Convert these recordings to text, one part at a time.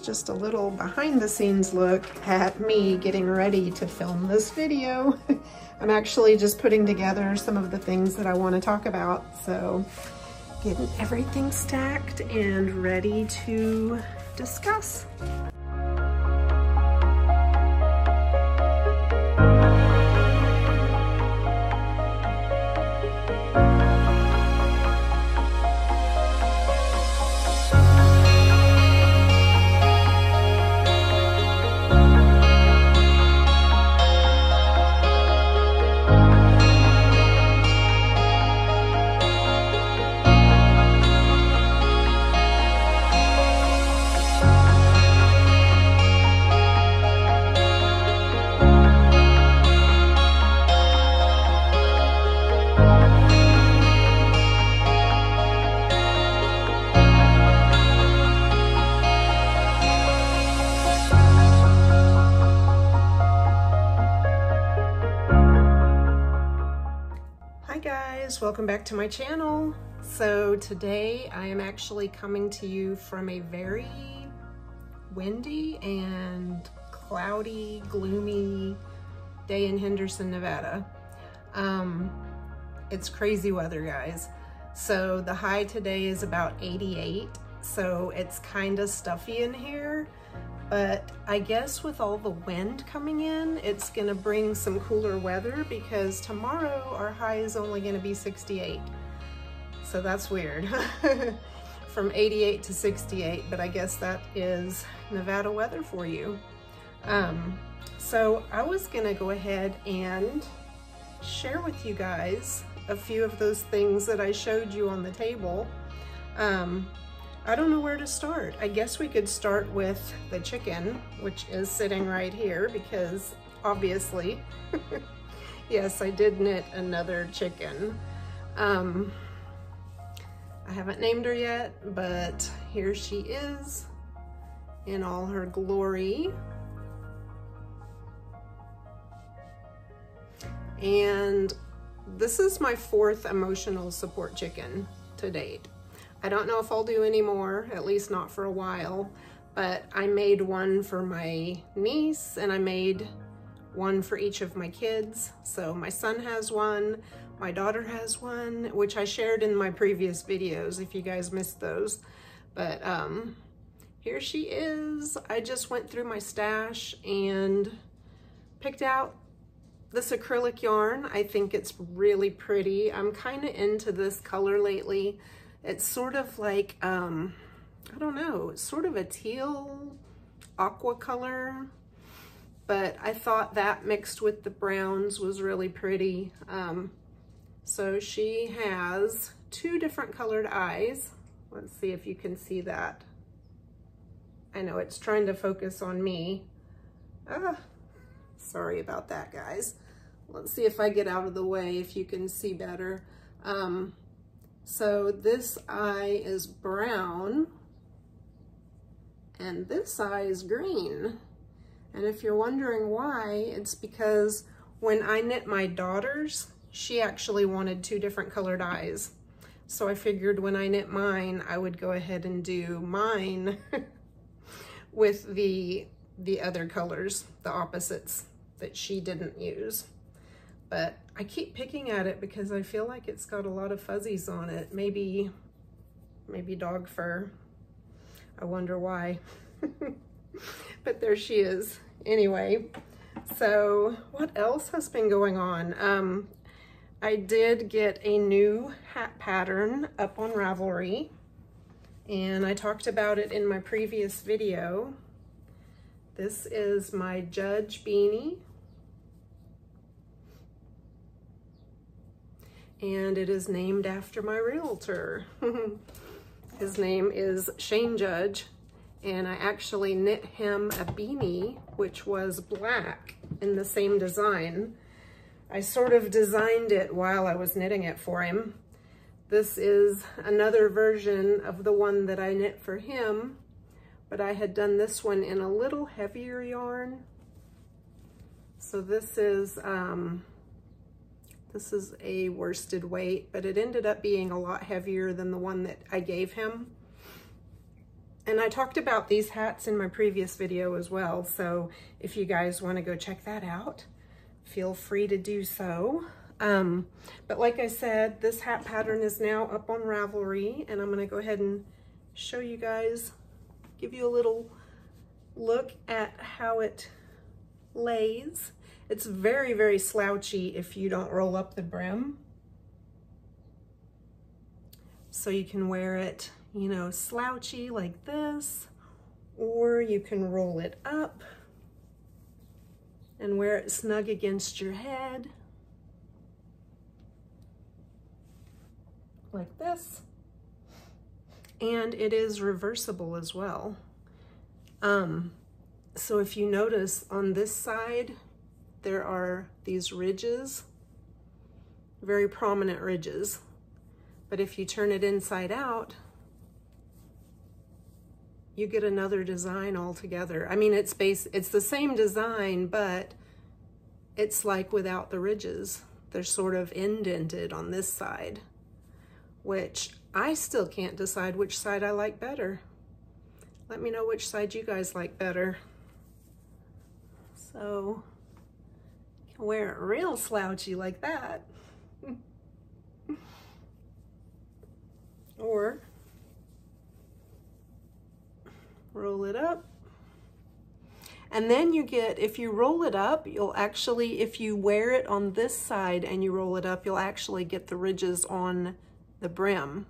just a little behind the scenes look at me getting ready to film this video. I'm actually just putting together some of the things that I want to talk about. So getting everything stacked and ready to discuss. Welcome back to my channel. So today I am actually coming to you from a very windy and cloudy, gloomy day in Henderson, Nevada. It's crazy weather, guys. So the high today is about 88, so it's kind of stuffy in here. But I guess with all the wind coming in, it's gonna bring some cooler weather because tomorrow our high is only gonna be 68. So that's weird. From 88 to 68, but I guess that is Nevada weather for you. So I was gonna go ahead and share with you guys a few of those things that I showed you on the table. I don't know where to start. I guess we could start with the chicken, which is sitting right here because obviously, yes, I did knit another chicken. I haven't named her yet, but here she is in all her glory. And this is my 4th emotional support chicken to date. I don't know if I'll do any more, at least not for a while, but I made one for my niece and I made one for each of my kids. So my son has one, my daughter has one, which I shared in my previous videos if you guys missed those. But here she is. I just went through my stash and picked out this acrylic yarn. I think it's really pretty. I'm kind of into this color lately. It's sort of like, I don't know, it's sort of a teal aqua color, but I thought that mixed with the browns was really pretty. So she has 2 different colored eyes. Let's see if you can see that. I know it's trying to focus on me. Sorry about that, guys. Let's see if I get out of the way if you can see better. So this eye is brown and this eye is green. And if you're wondering why, it's because when I knit my daughter's, she actually wanted 2 different colored eyes. So I figured when I knit mine, I would go ahead and do mine with the other colors, the opposites that she didn't use. But I keep picking at it because I feel like it's got a lot of fuzzies on it. Maybe dog fur. I wonder why. But there she is. Anyway, so what else has been going on? I did get a new hat pattern up on Ravelry, and I talked about it in my previous video. This is my Judge Beanie. And it is named after my realtor. His name is Shane Judge, and I actually knit him a beanie, which was black in the same design. I sort of designed it while I was knitting it for him. This is another version of the one that I knit for him, but I had done this one in a little heavier yarn. So this is a worsted weight, but it ended up being a lot heavier than the one that I gave him. And I talked about these hats in my previous video as well, so if you guys want to go check that out, feel free to do so. But like I said, this hat pattern is now up on Ravelry, and I'm going to go ahead and show you guys, give you a little look at how it lays. It's very, very slouchy if you don't roll up the brim. So you can wear it, you know, slouchy like this, or you can roll it up and wear it snug against your head like this. And it is reversible as well. So if you notice on this side, there are these ridges, very prominent ridges. But if you turn it inside out, you get another design altogether. I mean, it's the same design, but it's like without the ridges. They're sort of indented on this side, which I still can't decide which side I like better. Let me know which side you guys like better. So, you can wear it real slouchy like that. Or roll it up. And then you get, if you roll it up, you'll actually, if you wear it on this side and you roll it up, you'll actually get the ridges on the brim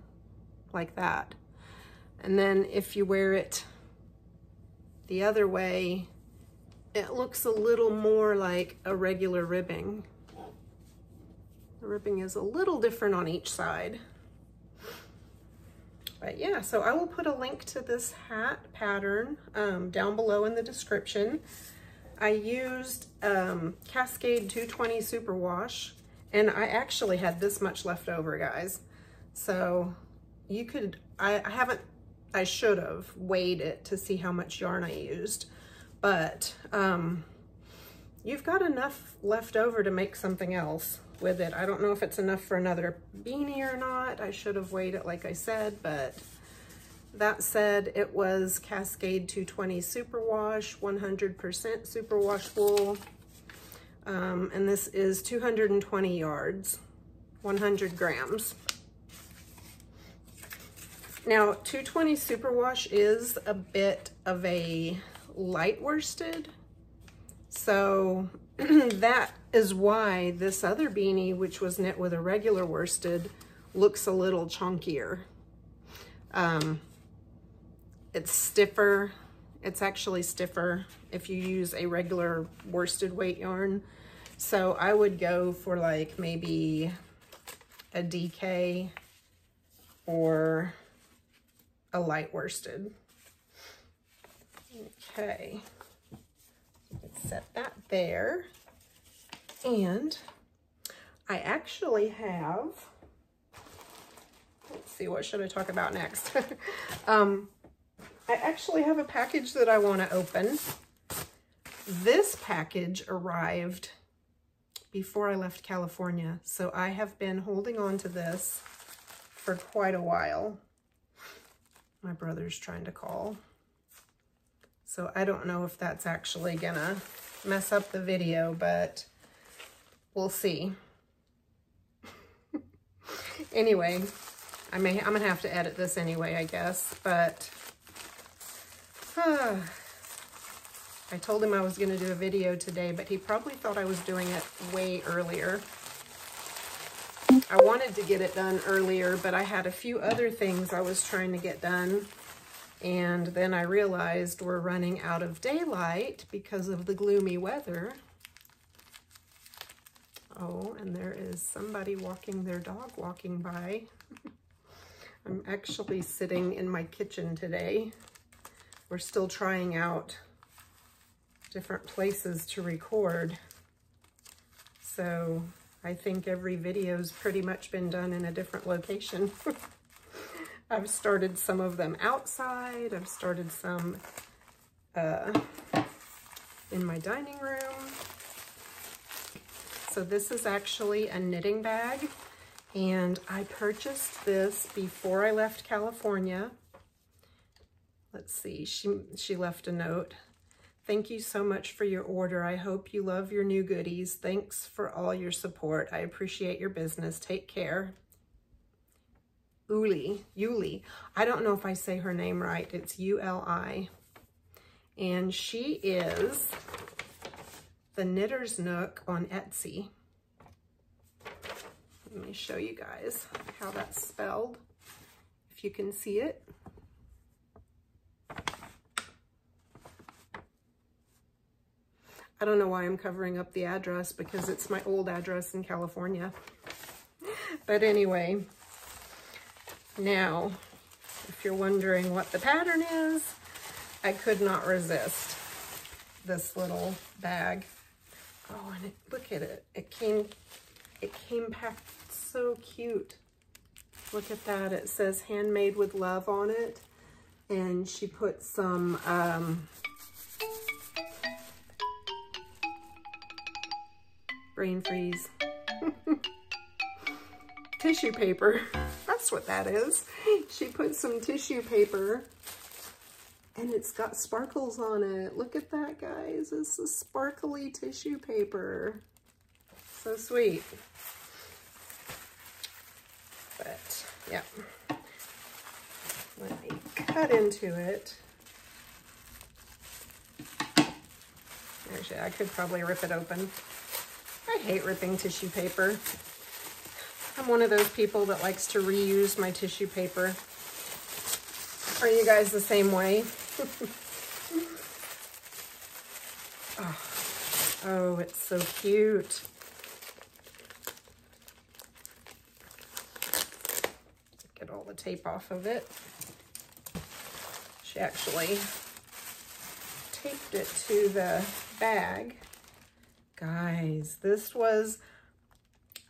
like that. And then if you wear it the other way, it looks a little more like a regular ribbing. The ribbing is a little different on each side. But yeah, so I will put a link to this hat pattern down below in the description. I used Cascade 220 Superwash, and I actually had this much left over, guys. So you could, I should have weighed it to see how much yarn I used, but you've got enough left over to make something else with it. I don't know if it's enough for another beanie or not. I should have weighed it like I said, but that said, it was Cascade 220 Superwash, 100% superwash wool, and this is 220 yards, 100 grams. Now, 220 Superwash is a bit of a light worsted, so that is why this other beanie, which was knit with a regular worsted, looks a little chunkier. It's stiffer. It's actually stiffer if you use a regular worsted weight yarn. So I would go for like maybe a DK or a light worsted. Okay, let's set that there. And I actually have, let's see, what should I talk about next? I actually have a package that I want to open. This package arrived before I left California, so I have been holding on to this for quite a while. My brother's trying to call. So I don't know if that's actually gonna mess up the video, but we'll see. Anyway, I'm gonna have to edit this anyway, I guess, but I told him I was gonna do a video today, but he probably thought I was doing it way earlier. I wanted to get it done earlier, but I had a few other things I was trying to get done. And then I realized we're running out of daylight because of the gloomy weather. Oh, and there is somebody walking their dog walking by. I'm actually sitting in my kitchen today. We're still trying out different places to record. So I think every video's pretty much been done in a different location. I've started some of them outside. I've started some in my dining room. So this is actually a knitting bag, and I purchased this before I left California. let's see, she left a note. Thank you so much for your order. I hope you love your new goodies. Thanks for all your support. I appreciate your business. Take care. Yuli. I don't know if I say her name right. It's U-L-I. And she is the Knitters Nook on Etsy. Let me show you guys how that's spelled, if you can see it. I don't know why I'm covering up the address, because it's my old address in California. But anyway, now, if you're wondering what the pattern is, I could not resist this little bag. Oh, and look at it. It came packed so cute. Look at that. It says handmade with love on it. And she put some brain freeze. Tissue paper. That's what that is. She put some tissue paper and it's got sparkles on it. Look at that, guys. It's a sparkly tissue paper. So sweet. But yeah, let me cut into it. Actually, I could probably rip it open. I hate ripping tissue paper. I'm one of those people that likes to reuse my tissue paper. Are you guys the same way? Oh, it's so cute. Get all the tape off of it. She actually taped it to the bag. Guys, this was,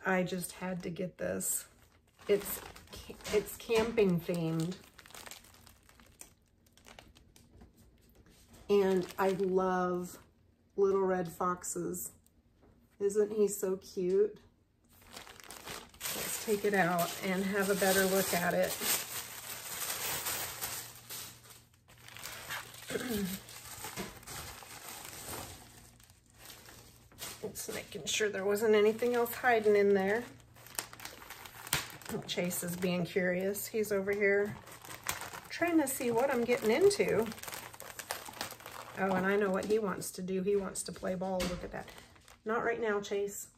I just had to get this. It's camping themed. And I love little red foxes. Isn't he so cute? Let's take it out and have a better look at it. Just making sure there wasn't anything else hiding in there. Oh, Chase is being curious. He's over here trying to see what I'm getting into. Oh, and I know what he wants to do. He wants to play ball. Look at that. Not right now, Chase.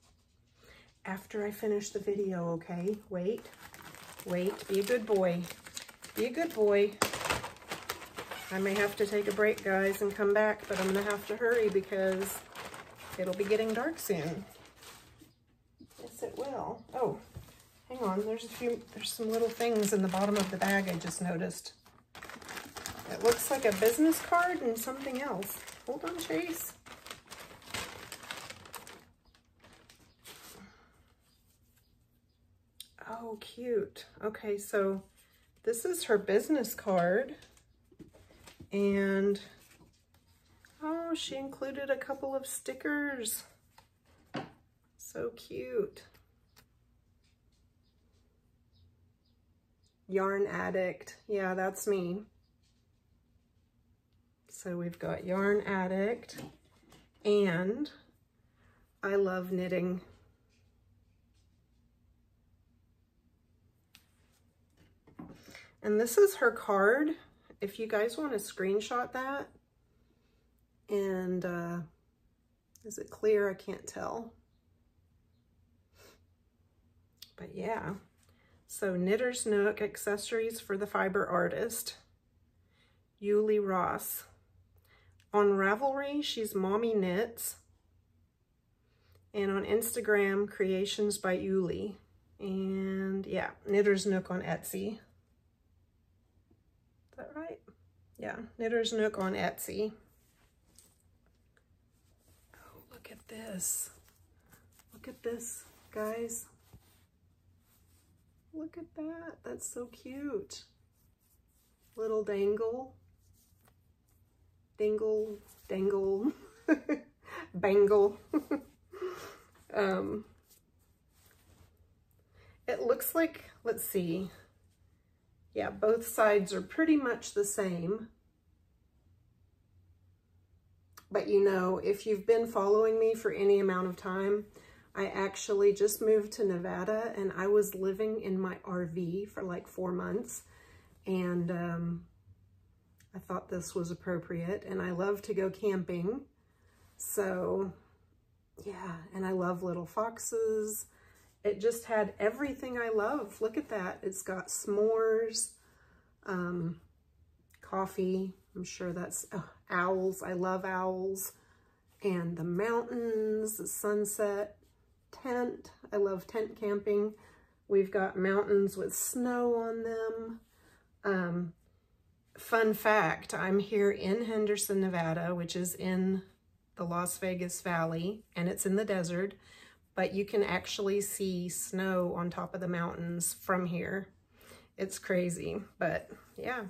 After I finish the video, okay? Wait. Be a good boy. Be a good boy. I may have to take a break, guys, and come back, but I'm going to have to hurry because it'll be getting dark soon. Yes, it will. Oh, hang on. There's some little things in the bottom of the bag I just noticed. It looks like a business card and something else. Hold on, Chase. Oh, cute. Okay, so this is her business card. And, oh, she included a couple of stickers. So cute. Yarn Addict. Yeah, that's me. So we've got Yarn Addict, and I love knitting. And this is her card. If you guys want to screenshot that, and is it clear? I can't tell. But yeah, so Knitters Nook, accessories for the fiber artist, Yuli Ross. On Ravelry, she's Mommy Knits. And on Instagram, Creations by Yuli. And yeah, Knitters Nook on Etsy. Is that right? Yeah, Knitters Nook on Etsy. Oh, look at this. Look at this, guys. Look at that. That's so cute. Little dangle. Dangle, dangle, bangle. It looks like, let's see. Yeah, both sides are pretty much the same. But you know, if you've been following me for any amount of time, I actually just moved to Nevada and I was living in my RV for like 4 months. And I thought this was appropriate, and I love to go camping. So yeah, and I love little foxes. It just had everything I love. Look at that. It's got s'mores, coffee. I'm sure that's owls. I love owls. And the mountains, the sunset, tent. I love tent camping. We've got mountains with snow on them. Fun fact, I'm here in Henderson, Nevada, which is in the Las Vegas Valley, and it's in the desert, but you can actually see snow on top of the mountains from here. It's crazy, but yeah,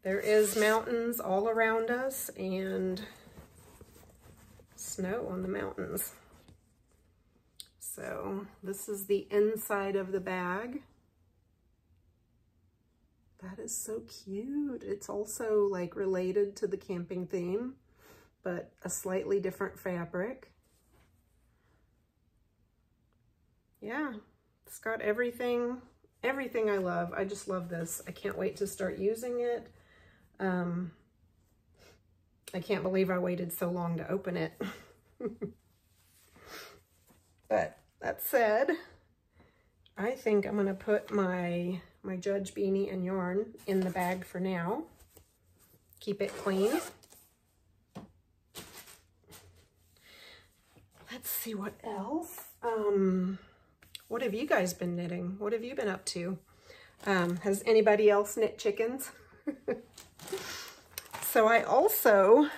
there is mountains all around us and snow on the mountains. So this is the inside of the bag. That is so cute. It's also like related to the camping theme, but a slightly different fabric. Yeah, it's got everything I love. I just love this. I can't wait to start using it. I can't believe I waited so long to open it. But that said, I think I'm gonna put my Judge Beanie and yarn in the bag for now. Keep it clean. Let's see what else. What have you guys been knitting? What have you been up to? Has anybody else knit chickens? So I also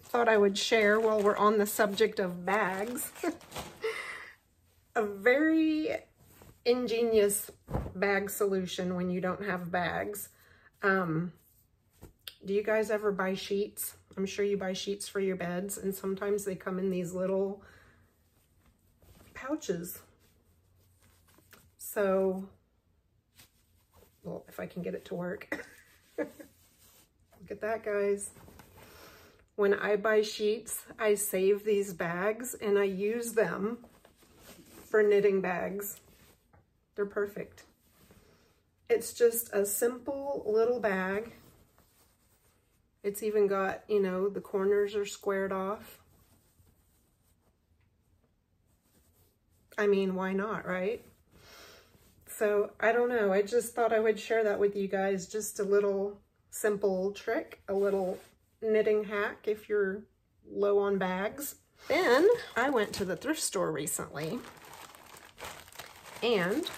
thought I would share, while we're on the subject of bags, a very ingenious bag solution when you don't have bags. Do you guys ever buy sheets? I'm sure you buy sheets for your beds, and sometimes they come in these little pouches. So, well, if I can get it to work. Look at that, guys. When I buy sheets, I save these bags and I use them for knitting bags. They're perfect. It's just a simple little bag. It's even got, you know, the corners are squared off. I mean, why not, right? So, I don't know. I just thought I would share that with you guys. Just a little simple trick, a little knitting hack if you're low on bags. Then, I went to the thrift store recently, and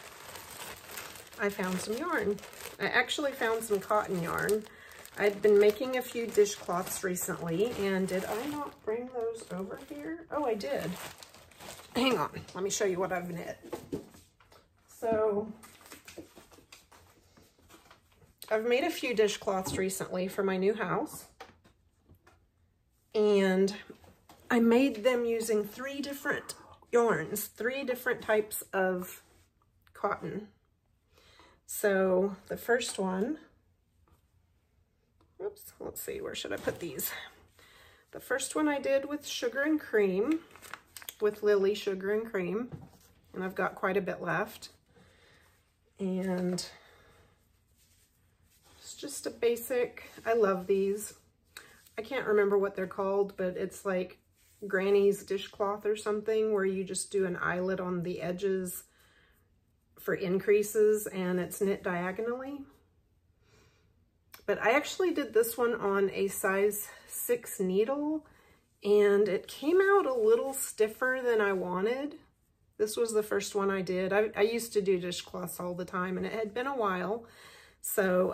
I found some yarn. I actually found some cotton yarn. I'd been making a few dishcloths recently, and did I not bring those over here? Oh, I did. Hang on, let me show you what I've knit. So, I've made a few dishcloths recently for my new house, and I made them using 3 different yarns, 3 different types of cotton. So, the first one, oops, let's see, where should I put these? The first one I did with sugar and cream, with Lily sugar and cream, and I've got quite a bit left. And it's just a basic, I love these. I can't remember what they're called, but it's like Granny's dishcloth or something, where you just do an eyelet on the edges for increases, and it's knit diagonally. But I actually did this one on a size 6 needle, and it came out a little stiffer than I wanted. This was the first one I did. I used to do dishcloths all the time, and it had been a while. So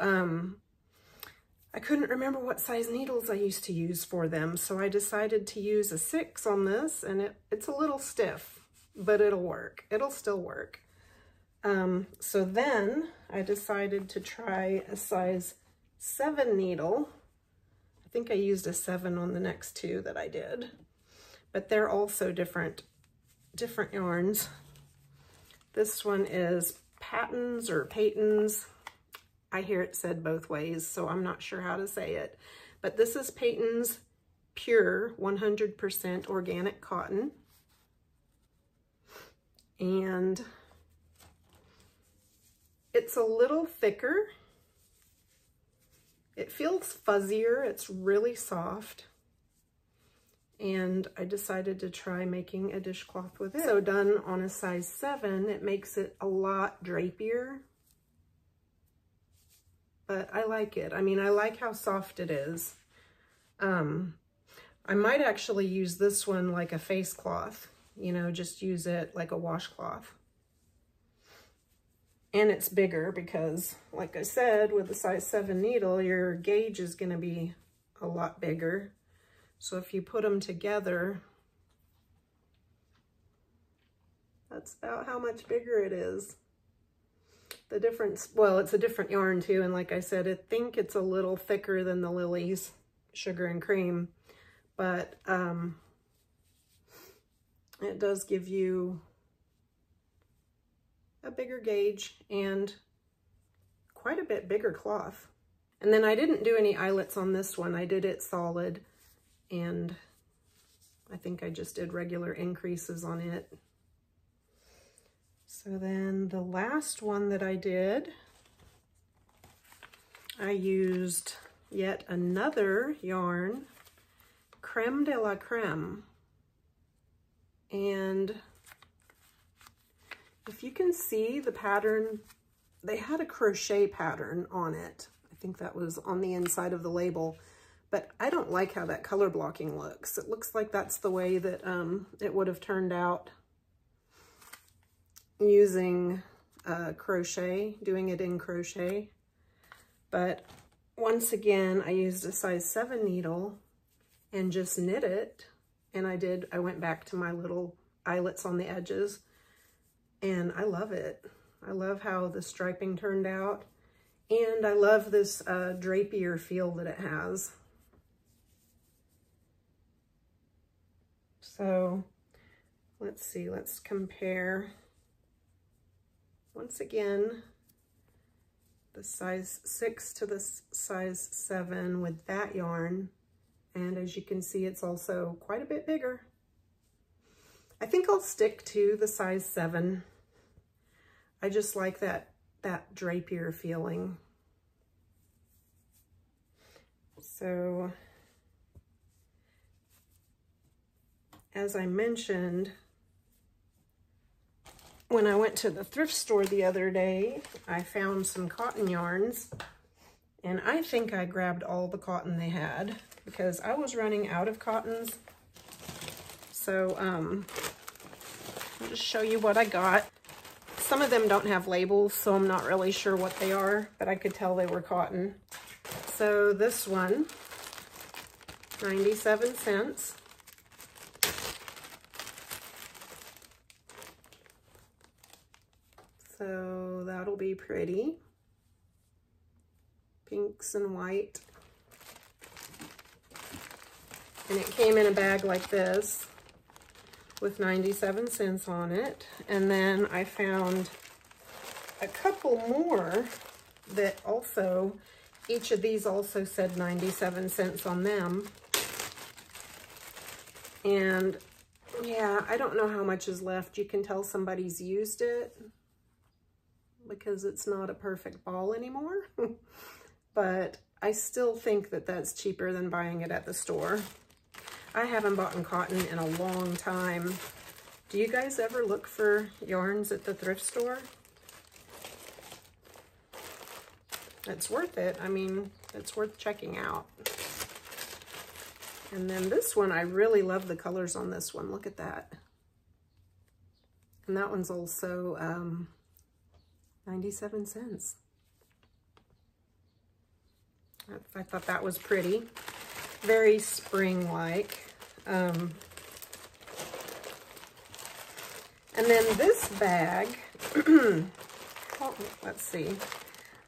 I couldn't remember what size needles I used to use for them. So I decided to use a 6 on this, and it's a little stiff, but it'll work. It'll still work. So then I decided to try a size 7 needle. I think I used a 7 on the next 2 that I did, but they're also different yarns. This one is Patons or Paytons. I hear it said both ways, so I'm not sure how to say it. But this is Payton's pure 100% organic cotton. And it's a little thicker. It feels fuzzier. It's really soft. And I decided to try making a dishcloth with it. So done on a size 7, it makes it a lot drapier. But I like it. I mean, I like how soft it is. I might actually use this one like a face cloth, you know, just use it like a washcloth. And it's bigger because, like I said, with a size 7 needle, your gauge is going to be a lot bigger. So if you put them together, that's about how much bigger it is. The difference, well, it's a different yarn too, and like I said, I think it's a little thicker than the Lily's Sugar and Cream, but it does give you a bigger gauge and quite a bit bigger cloth. And then I didn't do any eyelets on this one. I did it solid, and I think I just did regular increases on it. So then the last one that I did, I used yet another yarn, Creme de la Creme. And if you can see the pattern, they had a crochet pattern on it. I think that was on the inside of the label, but I don't like how that color blocking looks. It looks like that's the way that it would have turned out using crochet, doing it in crochet. But once again, I used a size 7 needle and just knit it. And I went back to my little eyelets on the edges, and I love it. I love how the striping turned out, and I love this drapier feel that it has. So let's see, let's compare. Once again, the size 6 to the size 7 with that yarn. And as you can see, it's also quite a bit bigger. I think I'll stick to the size 7. I just like that drapier feeling. So, as I mentioned, when I went to the thrift store the other day, I found some cotton yarns, and I think I grabbed all the cotton they had because I was running out of cottons. So I'll just show you what I got. Some of them don't have labels, so I'm not really sure what they are, but I could tell they were cotton. So this one, 97 cents. So that'll be pretty. Pinks and white. And it came in a bag like this with 97 cents on it. And then I found a couple more that also, each of these also said 97 cents on them. And yeah, I don't know how much is left. You can tell somebody's used it because it's not a perfect ball anymore. But I still think that that's cheaper than buying it at the store. I haven't bought cotton in a long time. Do you guys ever look for yarns at the thrift store? It's worth it. I mean, it's worth checking out. And then this one, I really love the colors on this one. Look at that. And that one's also 97 cents. I thought that was pretty. Very spring-like. And then this bag, oh, let's see.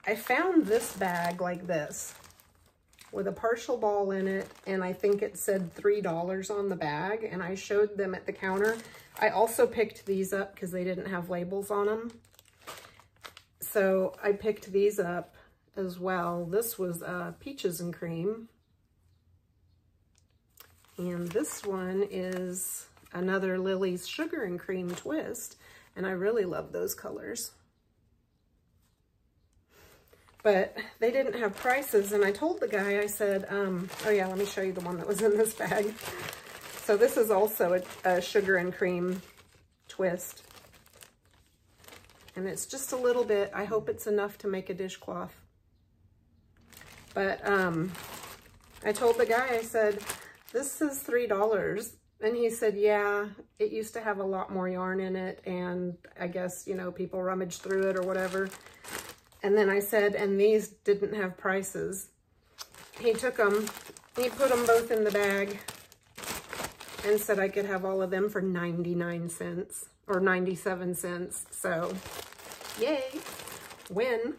I found this bag like this with a partial ball in it, and I think it said $3 on the bag, and I showed them at the counter. I also picked these up because they didn't have labels on them. So I picked these up as well. This was Peaches and Cream. And this one is another Lily's Sugar and Cream twist. And I really love those colors. But they didn't have prices, and I told the guy, I said, oh yeah, let me show you the one that was in this bag. So this is also a Sugar and Cream twist. And it's just a little bit, I hope it's enough to make a dishcloth. But I told the guy, I said, this is $3. And he said, yeah, it used to have a lot more yarn in it, and I guess, you know, people rummaged through it or whatever. And then I said, and these didn't have prices. He took them, he put them both in the bag and said I could have all of them for 99 cents or 97 cents. So, yay, win.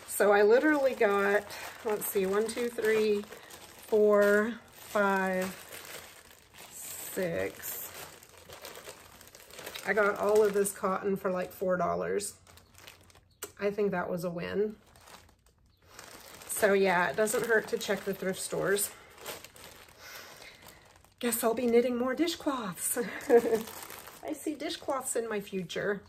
So I literally got, let's see, 1, 2, 3, 4, 5, 6. I got all of this cotton for like $4. I think that was a win. So yeah, it doesn't hurt to check the thrift stores. Guess I'll be knitting more dishcloths. I see dishcloths in my future.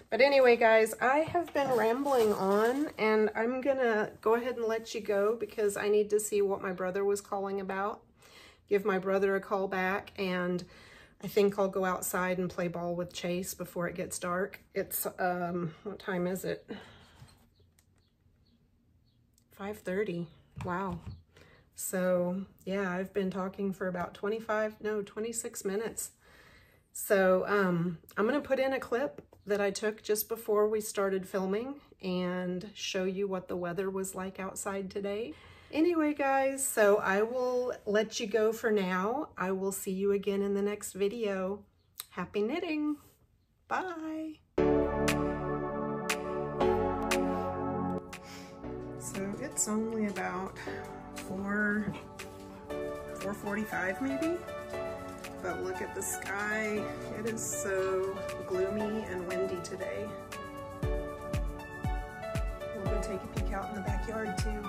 But anyway, guys, I have been rambling on, and I'm gonna go ahead and let you go because I need to see what my brother was calling about. Give my brother a call back, and I think I'll go outside and play ball with Chase before it gets dark. It's, what time is it? 5:30. Wow. So yeah, I've been talking for about 26 minutes. So I'm gonna put in a clip that I took just before we started filming and show you what the weather was like outside today. Anyway, guys, so I will let you go for now. I will see you again in the next video. Happy knitting. Bye. So it's only about 4:45 maybe, but look at the sky. It is so gloomy and windy today. We'll go take a peek out in the backyard too.